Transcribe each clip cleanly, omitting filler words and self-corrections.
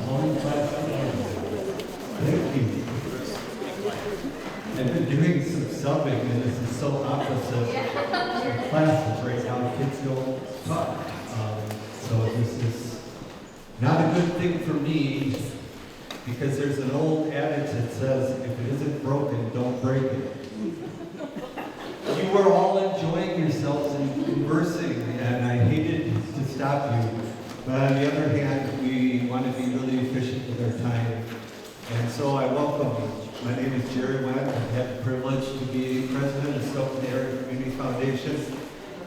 Morning class. Thank you. I've been doing some subbing, and this is so opposite in classes right now. Kids don't talk. So this is not a good thing for me, because there's an old adage that says, if it isn't broken, don't break it. You were all enjoying yourselves and conversing, and I hated to stop you. But on the other hand, we want to be really efficient with our time. And so I welcome you. My name is Jerry Webb. I've had the privilege to be president of Stoughton Area Community Foundation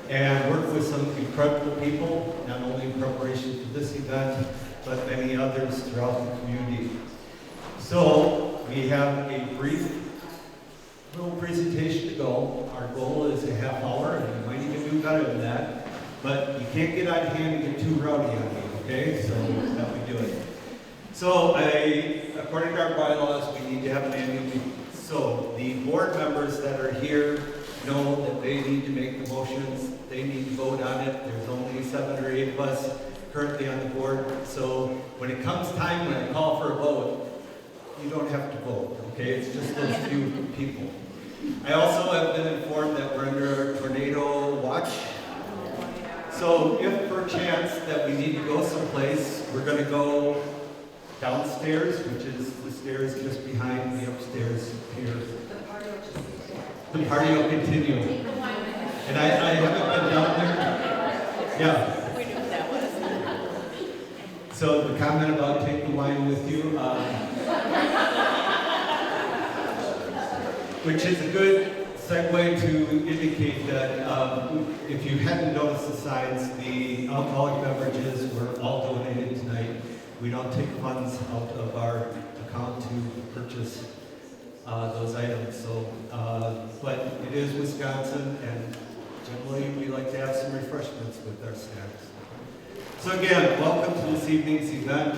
and work with some incredible people, not only in preparation for this event, but many others throughout the community. So we have a brief little presentation to go. Our goal is a half hour, and we might even do better than that. But you can't get out of hand and get too rowdy on me, okay? So that's how we do it. So according to our bylaws, we need to have an annual meeting. So the board members that are here know that they need to make the motions. They need to vote on it. There's only 7 or 8 of us currently on the board. So when it comes time when I call for a vote, you don't have to vote, okay? It's just those few people. I also have been informed that we're under a tornado watch. So if perchance that we need to go someplace, we're going to go downstairs, which is the stairs just behind the upstairs here. The party will continue. And I haven't been down there. Yeah. We knew what that was. So the comment about take the wine with you, which is a good segue to indicate that if you hadn't noticed the signs, the alcoholic beverages were all donated tonight. We don't take funds out of our account to purchase those items. So, but it is Wisconsin, and generally we like to have some refreshments with our snacks. So again, welcome to this evening's event.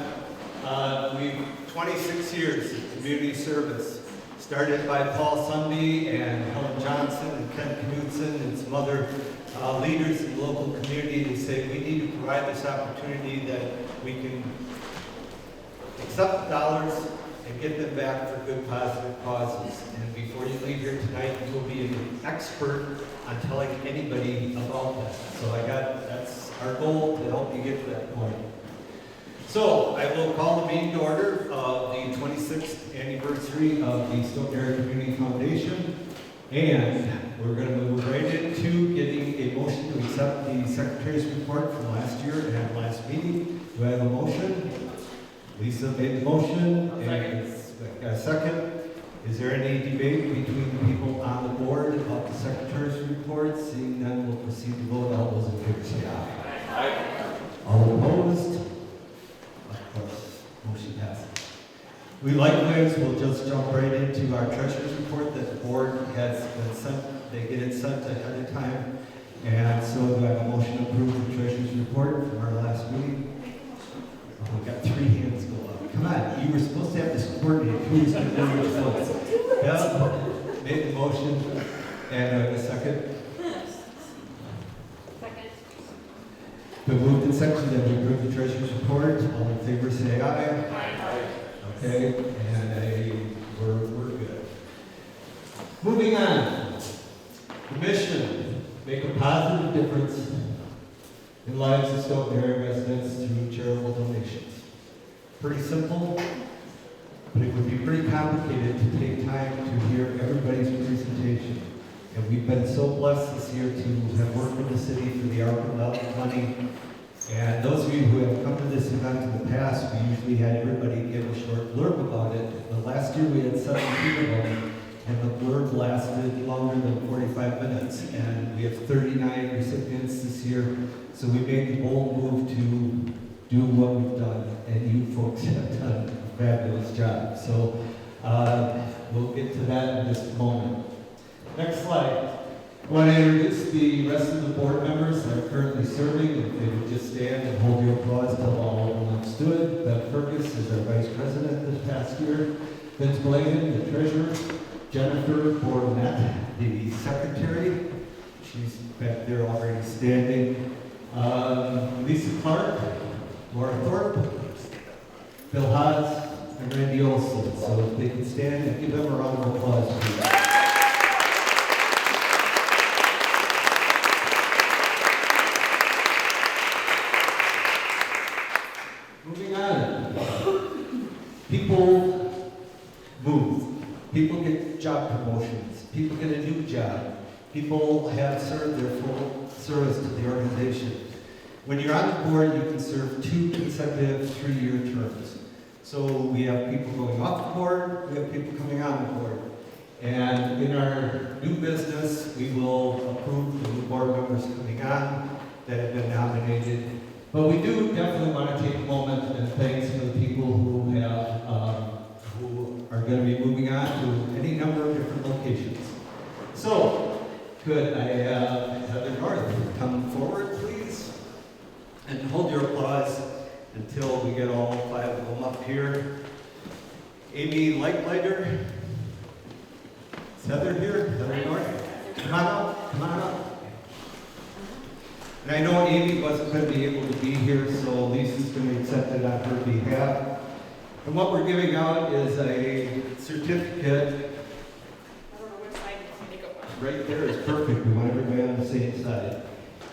We've 26 years of community service, started by Paul Sunby and Helen Johnson and Ken Knudsen and some other leaders in the local community. They say we need to provide this opportunity that we can accept dollars and get them back for good, positive causes. And before you leave here tonight, you will be an expert on telling anybody about that. So that's our goal, to help you get to that point. So I will call the meeting to order of the 26th anniversary of the Stoughton Area Community Foundation. And we're going to move right into getting a motion to accept the Secretary's report from last year and last meeting. Do I have a motion? Lisa made the motion, and got a second. Is there any debate between the people on the board about the Secretary's report? Seeing none, we'll proceed to vote. All those in favor say aye. Aye. All opposed? Of course, motion passes. We likewise will just jump right into our Treasurer's report that the board has been sent. They get it sent ahead of time. And so do I have a motion to approve the Treasurer's report from our last meeting? Oh, we got 3 hands go up. Come on, you were supposed to have this coordinated. Who's going to do your votes? Yeah, made the motion. And a second? Second. Been moved and seconded that we approve the Treasurer's report. All in favor say aye. Aye. Okay, and we're good. Moving on. The mission, make a positive difference in lives of Stoughton area residents through charitable donations. Pretty simple, but it would be pretty complicated to take time to hear everybody's presentation. And we've been so blessed this year to have worked with the city for the ARPA money. And those of you who have come to this event in the past, we usually had everybody give a short blurb about it. But last year we had 17 of them, and the blurb lasted longer than 45 minutes. And we have 39 recipients this year. So we made the bold move to do what we've done, and you folks have done a fabulous job. So we'll get to that in just a moment. Next slide. I want to introduce the rest of the board members that are currently serving. If they would just stand and hold your applause till all of them stood. Beth Fergus is our vice president this past year. Vince Bladen, the treasurer. Jennifer Bornett, the secretary. She's back there already standing. Lisa Clark, Laura Thorpe, Bill Haas, and Randy Olson. So if they can stand and give them a round of applause, please. Moving on. People move. People get job promotions. People get a new job. People have served their full service to the organization. When you're on the board, you can serve 2 consecutive 3-year terms. So we have people going off the board, we have people coming on the board. And in our new business, we will approve the new board members coming on that have been nominated. But we do definitely want to take a moment and thanks for the people who are going to be moving on to any number of different locations. So, could I have Heather North come forward, please? And hold your applause until we get all 5 of them up here. Amy Lightlighter. Is Heather here? Heather North? Come on up, come on up. And I know Amy wasn't going to be able to be here, so Lisa's going to accept it on her behalf. And what we're giving out is a certificate. I don't know which side you want me to go on. Right there is perfect. We want everybody on the same side.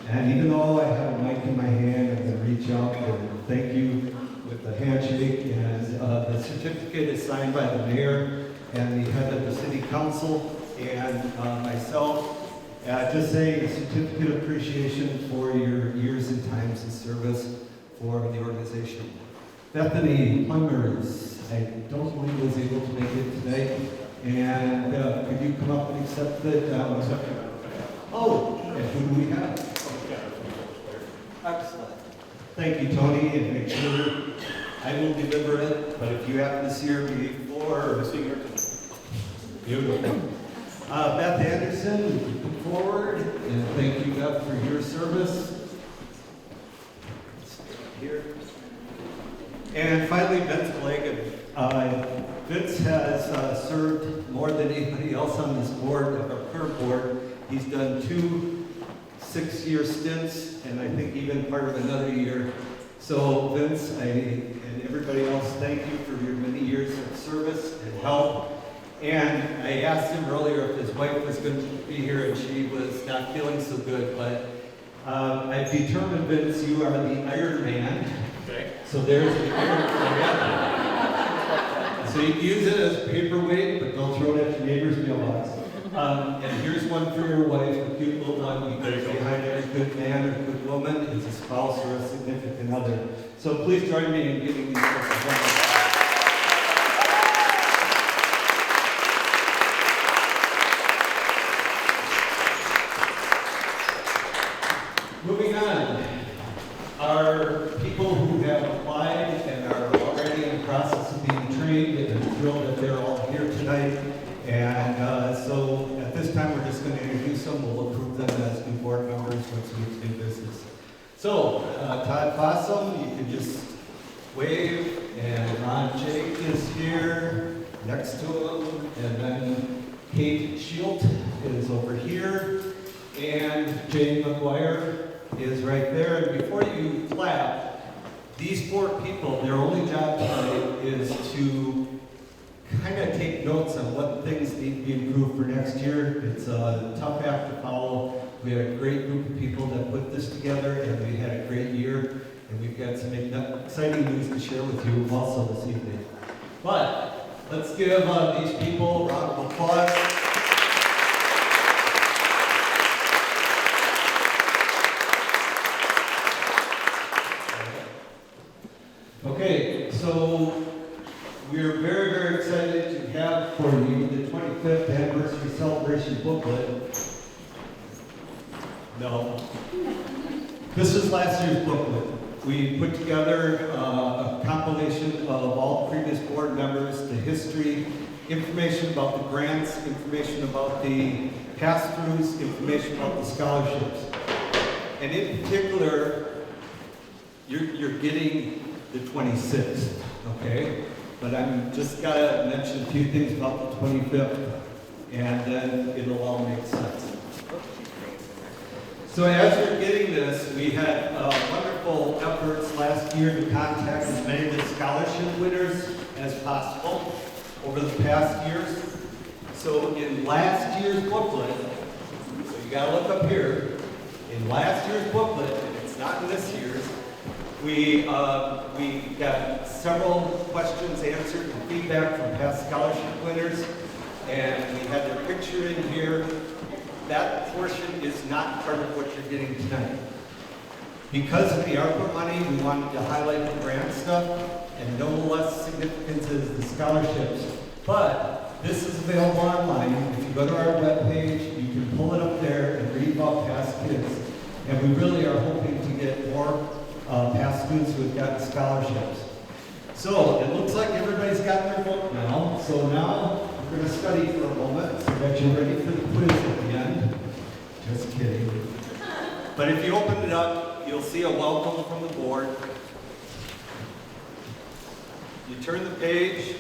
And even though I have a mic in my hand, I'm going to reach out and thank you with the handshake. And the certificate is signed by the mayor and the head of the city council and myself. Just saying a certificate of appreciation for your years and times of service for the organization. Bethany Plumbers, I don't believe was able to make it today. And could you come up and accept it? Oh, and who do we have? Excellent. Thank you, Tony, and make sure I will deliver it, but if you happen to see her before, beautiful. Beth Anderson, come forward, and thank you, Beth, for your service. Here. And finally, Vince Blagan. Vince has served more than anybody else on this board, our current board. He's done 2 6-year stints, and I think even part of another year. So Vince, and everybody else, thank you for your many years of service and help. And I asked him earlier if his wife was going to be here, and she was not feeling so good, but I've determined, Vince, you are the Iron Man. Okay. So there's the Iron Man. So you can use it as a paperweight, but don't throw it at your neighbor's mailbox. And here's one for your wife, a cute little one, because behind every good man or good woman is a spouse or a significant other. So please join me in giving these folks a hand. Moving on, our people who have applied and are already in the process of being trained, and I'm thrilled that they're all here tonight. And so at this time, we're just going to introduce them. We'll approve them as new board members once we get to new business. So, Todd Fossum, you can just wave, and Ron Jake is here next to him, and then Kate Shield is over here, and Jane McGuire is right there. And before you clap, these 4 people, their only job tonight is to kind of take notes on what things need to be improved for next year. It's a tough act to follow. We had a great group of people that put this together, and we had a great year. And we've got some exciting news to share with you also this evening. But let's give these people a round of applause. Okay, so we're very, very excited to have for you the 25th anniversary celebration booklet. No. This is last year's booklet. We put together a compilation of all previous board members, the history, information about the grants, information about the pass-throughs, information about the scholarships. And in particular, you're getting the 26th, okay? But I'm just gotta mention a few things about the 25th, and then it'll all make sense. So as you're getting this, we had wonderful efforts last year to contact as many of the scholarship winners as possible over the past years. So in last year's booklet, so you gotta look up here, in last year's booklet, and it's not in this year's, we got several questions answered and feedback from past scholarship winners, and we had their picture in here. That portion is not part of what you're getting tonight. Because of the ARPA money, we wanted to highlight the grant stuff, and no less significant is the scholarships. But this is available online. If you go to our webpage, you can pull it up there and read about past kids. And we really are hoping to get more past students who have gotten scholarships. So it looks like everybody's got their book now. So now we're going to study for a moment so that you're ready for the quiz at the end. Just kidding. But if you open it up, you'll see a welcome from the board. You turn the page,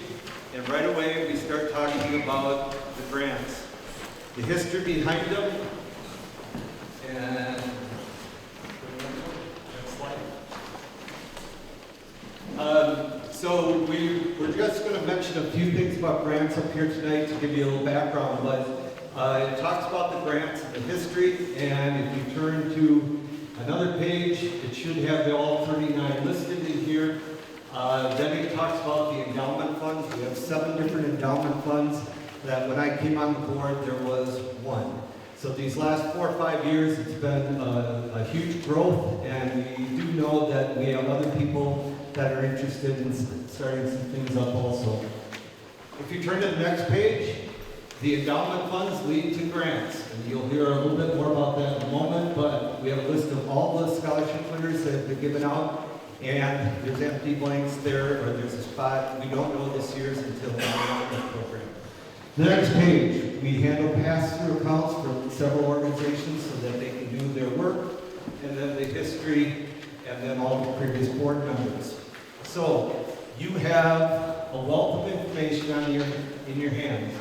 and right away we start talking about the grants, the history behind them, and next slide. So we're just going to mention a few things about grants up here tonight to give you a little background, but it talks about the grants and the history, and if you turn to another page, it should have all 39 listed in here. Then it talks about the endowment funds. We have 7 different endowment funds that when I came on the board, there was 1. So these last 4 or 5 years, it's been a huge growth, and we do know that we have other people that are interested in starting some things up also. If you turn to the next page, the endowment funds lead to grants, and you'll hear a little bit more about that in a moment, but we have a list of all the scholarship winners that have been given out, and there's empty blanks there, or there's a spot. We don't know this year's until the program. The next page, we handle pass-through accounts for several organizations so that they can do their work, and then the history, and then all the previous board members. So you have a wealth of information in your hands.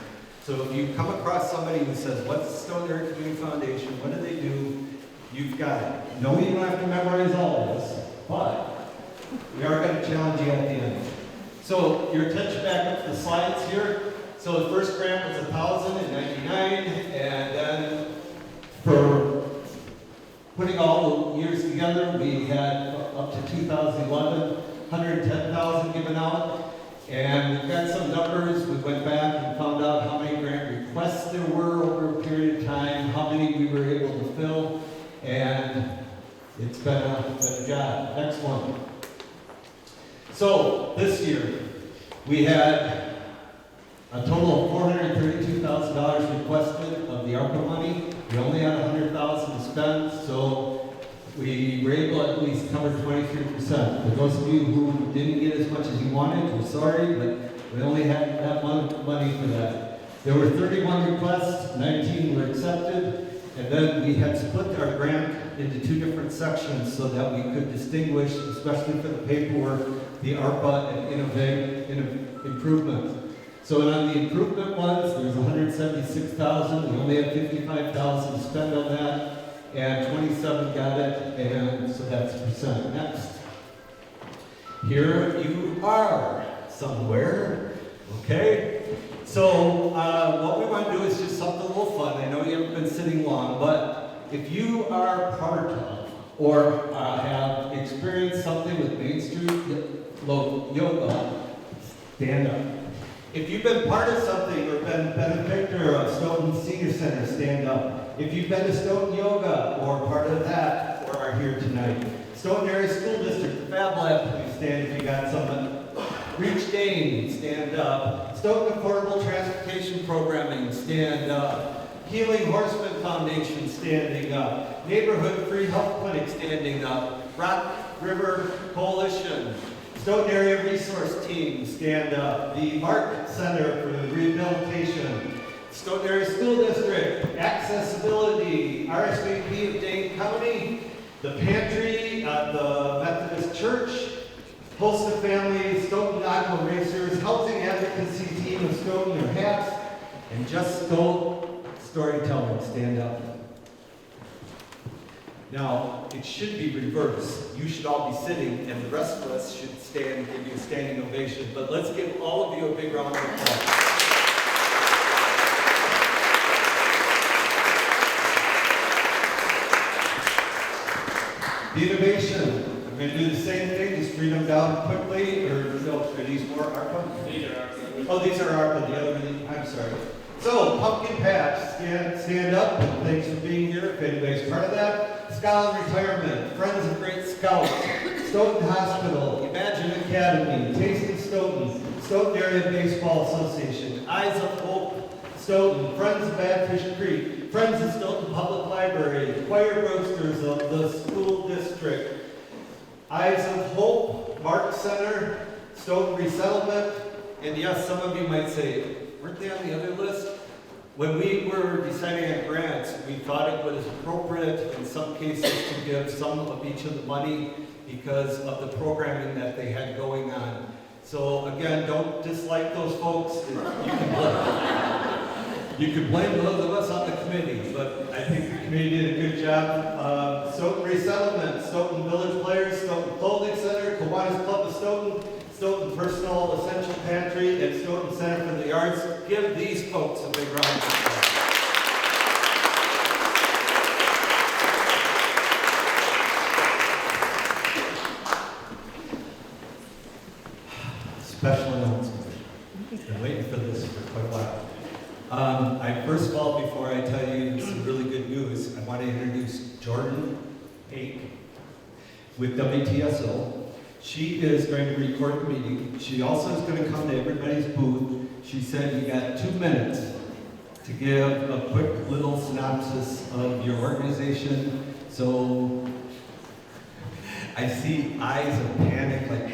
So if you come across somebody who says, what's the Stoughton Area Community Foundation, what do they do, you've got it. No, you don't have to memorize all of this, but we are going to challenge you at the end. So your attention back up to the slides here. So the first grant was $1,099, and then for putting all the years together, we had up to 2011, $110,000 given out. And we've got some numbers. We went back and found out how many grant requests there were over a period of time, how many we were able to fill, and it's been a job. Next one. So this year, we had a total of $432,000 requested of the ARPA money. We only had $100,000 to spend, so we were able to at least cover 23%. For those of you who didn't get as much as you wanted, we're sorry, but we only had that money for that. There were 31 requests, 19 were accepted, and then we had split our grant into 2 different sections so that we could distinguish, especially for the paperwork, the ARPA and improvement. So on the improvement ones, there's $176,000. We only had $55,000 to spend on that. And 27 got it, and so that's percent. Next. Here you are somewhere, okay? So what we want to do is just something a little fun. I know you haven't been sitting long, but if you are part of or have experienced something with Main Street Yoga, stand up. If you've been part of something or been a benefactor of Stoughton Senior Center, stand up. If you've been to Stoughton Yoga or part of that or are here tonight. Stoughton Area School District, the Fab Lab, please stand if you got someone. Reach Dane, stand up. Stoughton Affordable Transportation Programming, stand up. Healing Horseman Foundation, standing up. Neighborhood Free Health Clinic, standing up. Rock River Coalition. Stoughton Area Resource Team, stand up. The Mark Center for Rehabilitation. Stoughton Area School District, Accessibility, RSVP of Dane County, the Pantry at the Methodist Church, Host of Families, Stoughton Aqua Racers, Housing Advocacy Team of Stoughton, their hats, and Just Stoughton Storytelling, stand up. Now, it should be reversed. You should all be sitting, and the rest of us should stand and give you a standing ovation. But let's give all of you a big round of applause. The innovation. I'm going to do the same thing, just read them down quickly, or no, are these more ARPA? These are ARPA. Oh, these are ARPA, the other one, I'm sorry. So, Pumpkin Patch, stand up, and thanks for being here, if anybody's part of that. Scholar Retirement, Friends of Great Scouts, Stoughton Hospital, Imagine Academy, Taste of Stoughton, Stoughton Area Baseball Association, Eyes of Hope, Stoughton, Friends of Badfish Creek, Friends of Stoughton Public Library, Choir Roasters of the School District, Eyes of Hope, Mark Center, Stoughton Resettlement, and yes, some of you might say, weren't they on the other list? When we were deciding on grants, we thought it was appropriate in some cases to give some of each of the money because of the programming that they had going on. So again, don't dislike those folks. You can blame those of us on the committee, but I think the committee did a good job. Stoughton Resettlement, Stoughton Village Players, Stoughton Clothing Center, Kiwanis Club of Stoughton, Stoughton Personal Essential Pantry, and Stoughton Center for the Arts. Give these folks a big round of applause. Special announcement. Been waiting for this for quite a while. First of all, before I tell you some really good news, I want to introduce Jordan Hake with WTSO. She is going to record the meeting. She also is going to come to everybody's booth. She said you got 2 minutes to give a quick little synopsis of your organization. So I see eyes of panic, like,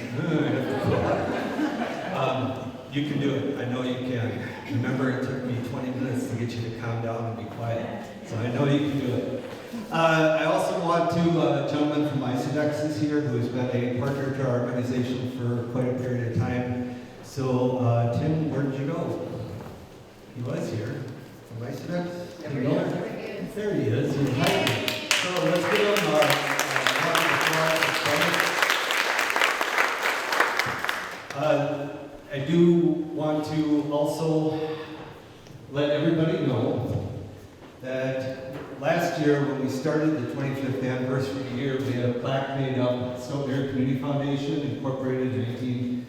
you can do it. I know you can. Remember, it took me 20 minutes to get you to calm down and be quiet. So I know you can do it. I also want to, a gentleman from ISODEX is here who has been a partner to our organization for quite a period of time. So, Tim, where did you go? He was here from ISODEX. There he is. He's hiding. So let's give him I do want to also let everybody know that last year when we started the 25th anniversary year, we had a plaque made up. Stoughton Area Community Foundation, incorporated in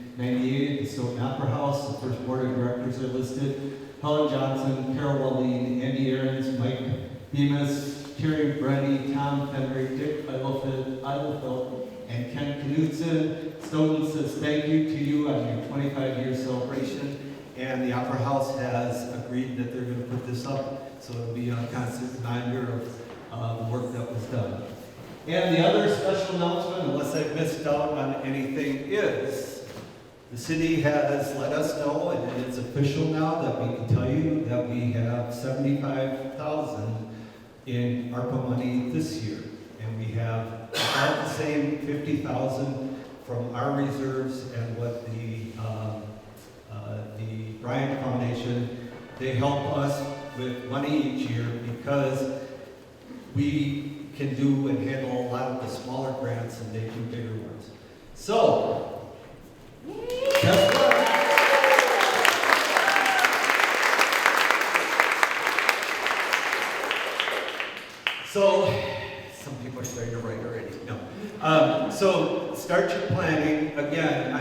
1998 at the Stoughton Opera House. The first board of directors are listed. Helen Johnson, Carol Wallin, Andy Ahrens, Mike Bemis, Terry Brenny, Tom Fenrick, Dick Eilfeld, and Ken Knudsen. Stoughton says thank you to you on your 25-year celebration, and the Opera House has agreed that they're going to put this up, so it'll be a constant reminder of the work that was done. And the other special announcement, unless I've missed out on anything, is the city has let us know, and it's official now, that we can tell you that we have $75,000 in ARPA money this year. And we have about the same $50,000 from our reserves and what the Bryant Foundation, they help us with money each year because we can do and handle a lot of the smaller grants and they do bigger ones. So, guess what? So, some people are starting to write already. No. So start your planning. Again,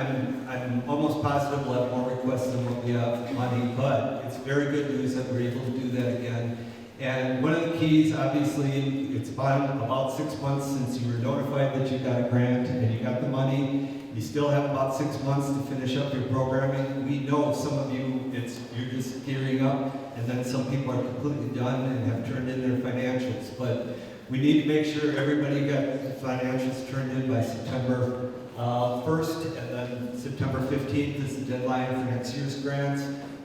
I'm almost positive we'll have more requests than what we have money, but it's very good news that we're able to do that again. And one of the keys, obviously, it's about 6 months since you were notified that you got a grant and you got the money. You still have about 6 months to finish up your programming. We know some of you, you're just gearing up, and then some people are completely done and have turned in their financials. But we need to make sure everybody got the financials turned in by September 1st, and then September 15th is the deadline for next year's grants.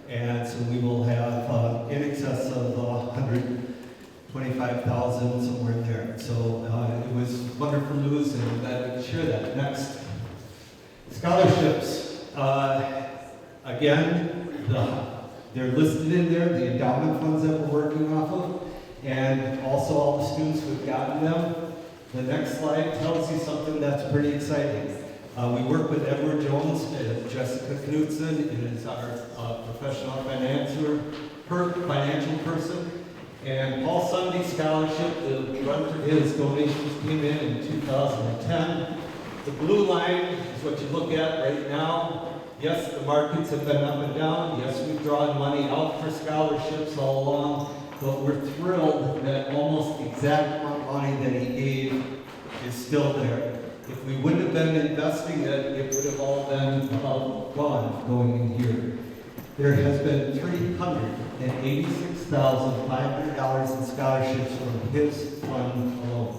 And so we will have in excess of 125,000, somewhere in there. So it was wonderful news, and I'm glad we could share that. Next, scholarships. Again, they're listed in there, the endowment funds that we're working off of, and also all the students who've gotten them. The next slide tells you something that's pretty exciting. We work with Edward Jones and Jessica Knudsen is our professional financial person. And Paul Sunday Scholarship, the run for his donations came in 2010. The blue line is what you look at right now. Yes, the markets have been up and down. Yes, we've drawn money out for scholarships all along. But we're thrilled that almost the exact amount of money that he gave is still there. If we wouldn't have been investing it, it would have all been gone going in here. There has been $386,500 in scholarships from his fund alone.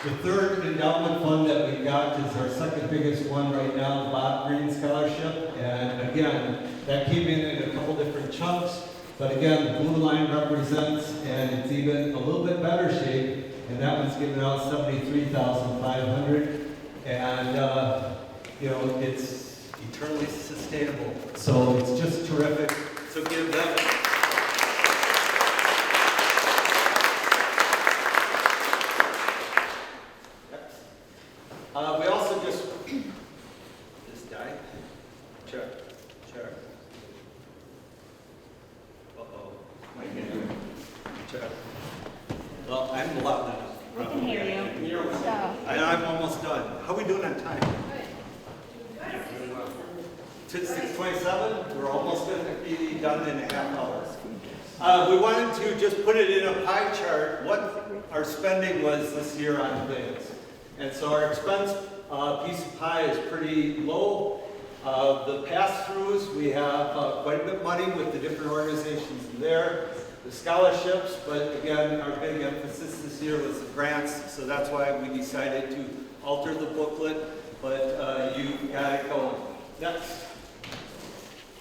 The third endowment fund that we've got is our second biggest one right now, the Bob Green Scholarship. And again, that came in a couple different chunks. But again, the blue line represents, and it's even a little bit better shape, and that one's giving out $73,500. And, you know, it's eternally sustainable. So it's just terrific. So give them. We also just died. Check. Uh-oh. Check. Well, I'm loud enough. We can hear you. I'm almost done. How are we doing on time? To 6:27. We're almost going to be done in a half hour. We wanted to just put it in a pie chart what our spending was this year on things. And so our expense piece of pie is pretty low. The pass-throughs, we have quite a bit of money with the different organizations there. The scholarships, but again, our big emphasis this year was the grants, so that's why we decided to alter the booklet, but you got it going. Next.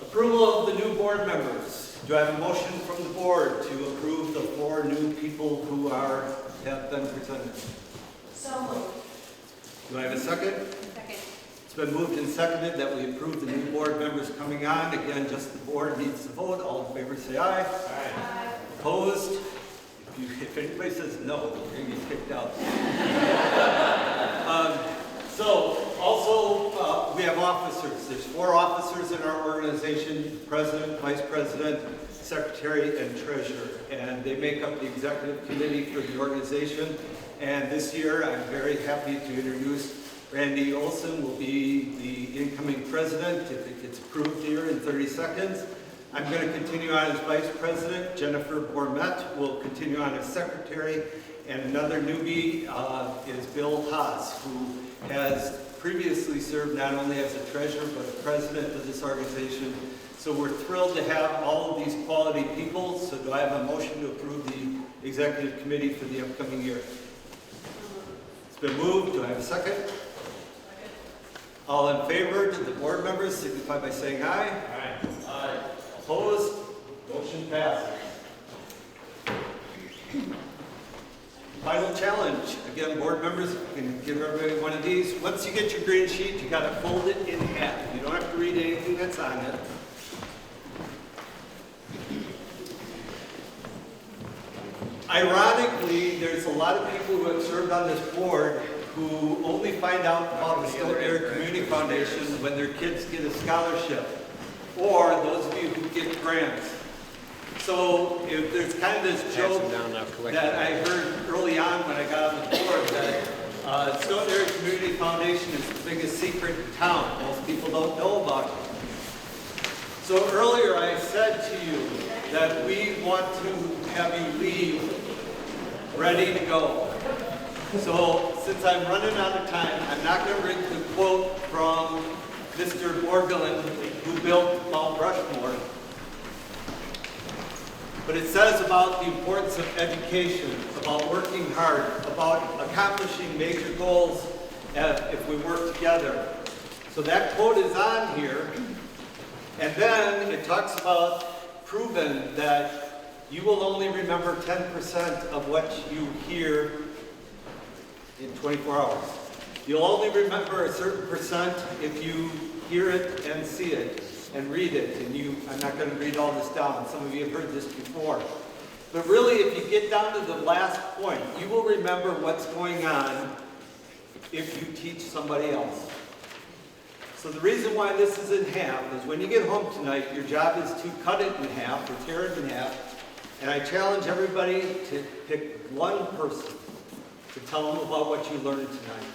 Approval of the new board members. Do I have a motion from the board to approve the 4 new people who have been presented? So moved. Do I have a second? Second. It's been moved and seconded that we approve the new board members coming on. Again, just the board needs to vote. All in favor say aye. Aye. Opposed? If anybody says no, you're going to get kicked out. So, also, we have officers. There's 4 officers in our organization: president, vice president, secretary, and treasurer. And they make up the executive committee for the organization. And this year, I'm very happy to introduce Randy Olson will be the incoming president if it gets approved here in 30 seconds. I'm going to continue on as vice president. Jennifer Bormet will continue on as secretary. And another newbie is Bill Haas, who has previously served not only as a treasurer, but a president of this organization. So we're thrilled to have all of these quality people. So do I have a motion to approve the executive committee for the upcoming year? It's been moved. Do I have a second? Second. All in favor, to the board members signify by saying aye. Aye. Aye. Opposed? Motion passes. Final challenge. Again, board members, you can give everybody one of these. Once you get your green sheet, you got to fold it in half. You don't have to read anything that's on it. Ironically, there's a lot of people who have served on this board who only find out about the Stoughton Area Community Foundation when their kids get a scholarship, or those of you who get grants. So if there's kind of this joke that I heard early on when I got on the board that Stoughton Area Community Foundation is the biggest secret in town. Most people don't know about it. So earlier I said to you that we want to have you leave ready to go. So since I'm running out of time, I'm not going to read the quote from Mr. Borgelin, who built Mount Rushmore. But it says about the importance of education, about working hard, about accomplishing major goals if we work together. So that quote is on here. And then it talks about proven that you will only remember 10% of what you hear in 24 hours. You'll only remember a certain percent if you hear it and see it. and read it. And I'm not going to read all this down. Some of you have heard this before. But really, if you get down to the last point, you will remember what's going on if you teach somebody else. So the reason why this is in half is when you get home tonight, your job is to cut it in half or tear it in half. And I challenge everybody to pick one person to tell them about what you learned tonight.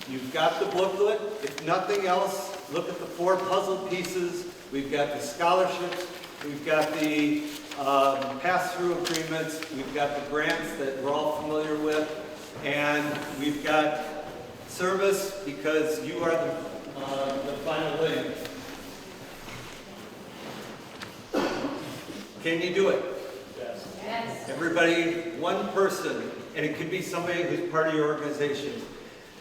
You've got the booklet. If nothing else, look at the 4 puzzle pieces. We've got the scholarships. We've got the pass-through agreements. We've got the grants that we're all familiar with. And we've got service, because you are the final link. Can you do it? Yes. Everybody, one person, and it could be somebody who's part of your organization.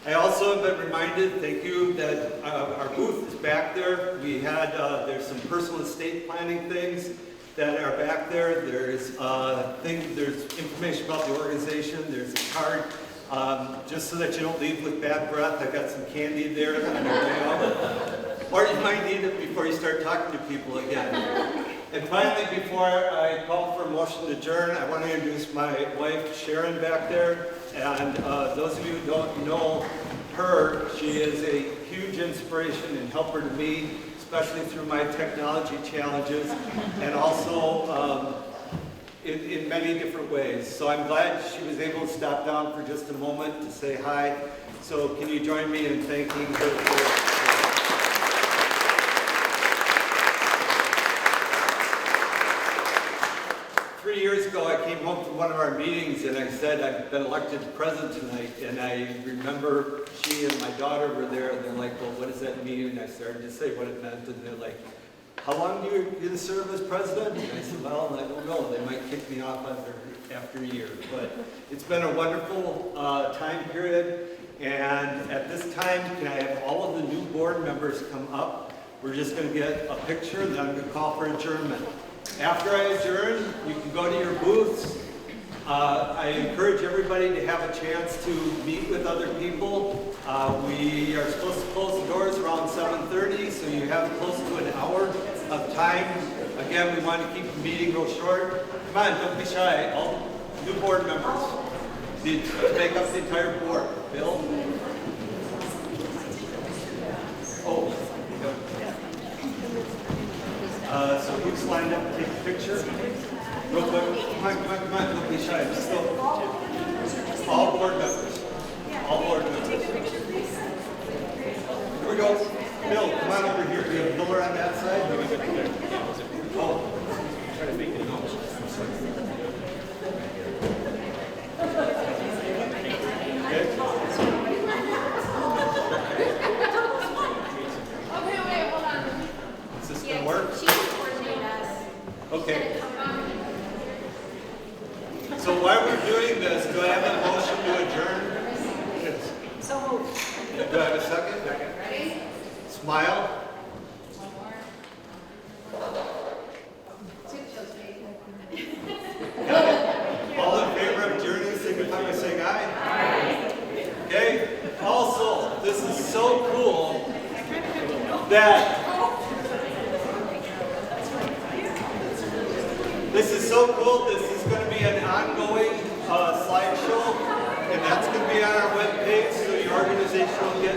I also have been reminded, thank you, that our booth is back there. We had, there's some personal estate planning things that are back there. There's there's information about the organization. There's a card, just so that you don't leave with bad breath. I've got some candy there on your way out. Or you might need it before you start talking to people again. And finally, before I call for a motion to adjourn, I want to introduce my wife, Sharon, back there. And those of you who don't know her, she is a huge inspiration and helper to me, especially through my technology challenges, and also in many different ways. So I'm glad she was able to stop down for just a moment to say hi. So can you join me in thanking her for... 3 years ago, I came home from one of our meetings and I said, I've been elected president tonight. And I remember she and my daughter were there and they're like, well, what does that mean? And I started to say what it meant. And they're like, how long do you get to serve as president? And I said, well, I don't know. They might kick me off after a year. But it's been a wonderful time period. And at this time, can I have all of the new board members come up? We're just going to get a picture and then I'm going to call for adjournment. After I adjourn, you can go to your booths. I encourage everybody to have a chance to meet with other people. We are supposed to close the doors around 7:30, so you have close to an hour of time. Again, we want to keep the meeting real short. Come on, don't be shy. All new board members to make up the entire board. Bill? Oh. So who's lined up to take a picture? Real quick. Come on, don't be shy. Just go. All board members. All board members. Here we go. Bill, come on over here. Do you have a pillar on that side? Oh. Try to make it Okay. So while we're doing this, do I have a motion to adjourn? Yes. So moved. Do I have a second? Second. Ready? Smile. One more. All in favor of adjourning, signify by saying aye. Aye. Okay. Also, this is so cool that this is going to be an ongoing slideshow, and that's going to be on our webpage, so your organization will get